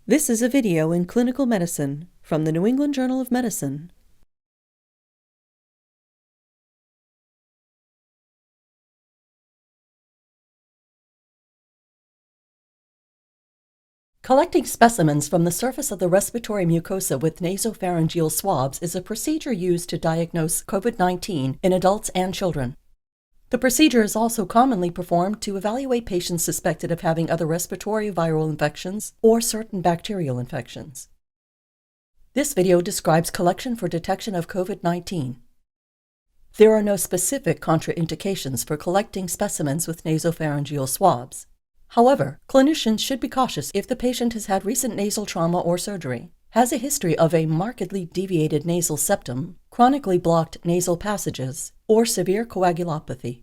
This is a video in clinical medicine from the New England Journal of Medicine. Collecting specimens from the surface of the respiratory mucosa with nasopharyngeal swabs is a procedure used to diagnose COVID-19 in adults and children. The procedure is also commonly performed to evaluate patients suspected of having other respiratory viral infections or certain bacterial infections. This video describes collection for detection of COVID-19. There are no specific contraindications for collecting specimens with nasopharyngeal swabs. However, clinicians should be cautious if the patient has had recent nasal trauma or surgery, has a history of a markedly deviated nasal septum, chronically blocked nasal passages, or severe coagulopathy.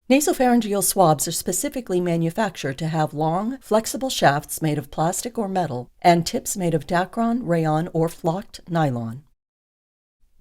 Nasopharyngeal swabs are specifically manufactured to have long, flexible shafts made of plastic or metal and tips made of Dacron, rayon, or flocked nylon.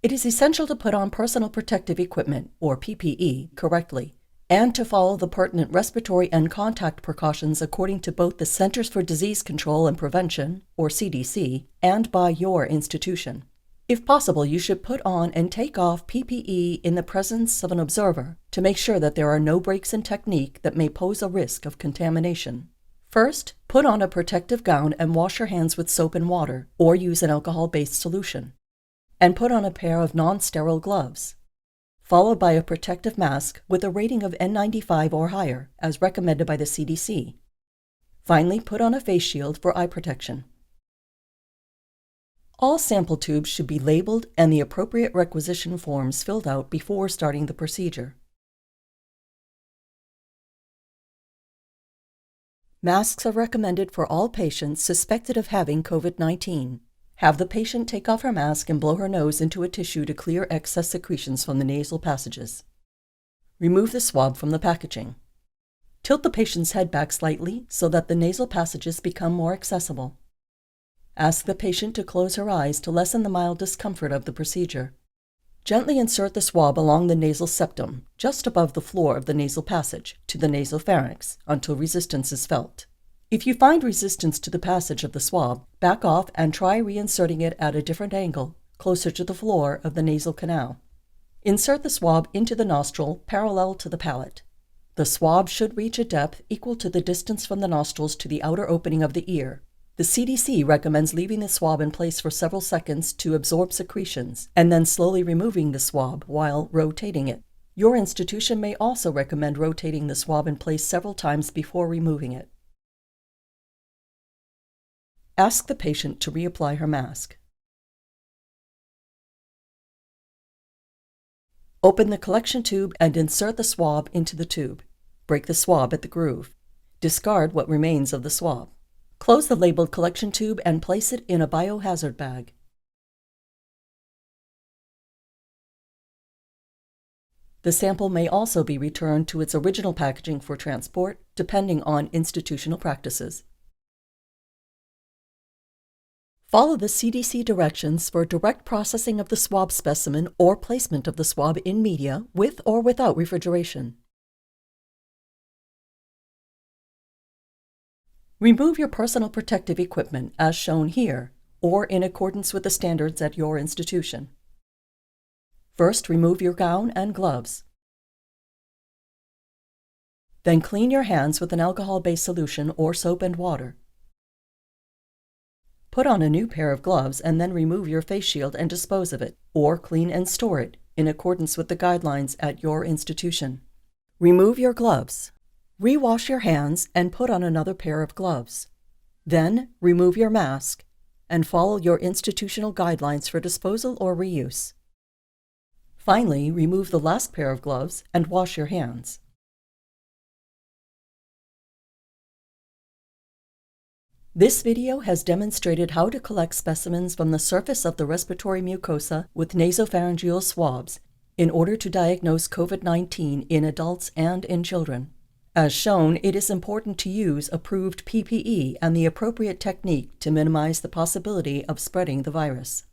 It is essential to put on personal protective equipment, or PPE, correctly, and to follow the pertinent respiratory and contact precautions according to both the Centers for Disease Control and Prevention, or CDC, and by your institution. If possible, you should put on and take off PPE in the presence of an observer to make sure that there are no breaks in technique that may pose a risk of contamination. First, put on a protective gown and wash your hands with soap and water, or use an alcohol-based solution. And put on a pair of non-sterile gloves, followed by a protective mask with a rating of N95 or higher, as recommended by the CDC. Finally, put on a face shield for eye protection. All sample tubes should be labeled and the appropriate requisition forms filled out before starting the procedure. Masks are recommended for all patients suspected of having COVID-19. Have the patient take off her mask and blow her nose into a tissue to clear excess secretions from the nasal passages. Remove the swab from the packaging. Tilt the patient's head back slightly so that the nasal passages become more accessible. Ask the patient to close her eyes to lessen the mild discomfort of the procedure. Gently insert the swab along the nasal septum, just above the floor of the nasal passage, to the nasopharynx until resistance is felt. If you find resistance to the passage of the swab, back off and try reinserting it at a different angle, closer to the floor of the nasal canal. Insert the swab into the nostril parallel to the palate. The swab should reach a depth equal to the distance from the nostrils to the outer opening of the ear. The CDC recommends leaving the swab in place for several seconds to absorb secretions, and then slowly removing the swab while rotating it. Your institution may also recommend rotating the swab in place several times before removing it. Ask the patient to reapply her mask. Open the collection tube and insert the swab into the tube. Break the swab at the groove. Discard what remains of the swab. Close the labeled collection tube and place it in a biohazard bag. The sample may also be returned to its original packaging for transport, depending on institutional practices. Follow the CDC directions for direct processing of the swab specimen or placement of the swab in media with or without refrigeration. Remove your personal protective equipment as shown here or in accordance with the standards at your institution. First, remove your gown and gloves. Then clean your hands with an alcohol-based solution or soap and water. Put on a new pair of gloves and then remove your face shield and dispose of it, or clean and store it in accordance with the guidelines at your institution. Remove your gloves. Rewash your hands and put on another pair of gloves. Then remove your mask and follow your institutional guidelines for disposal or reuse. Finally, remove the last pair of gloves and wash your hands. This video has demonstrated how to collect specimens from the surface of the respiratory mucosa with nasopharyngeal swabs in order to diagnose COVID-19 in adults and in children. As shown, it is important to use approved PPE and the appropriate technique to minimize the possibility of spreading the virus.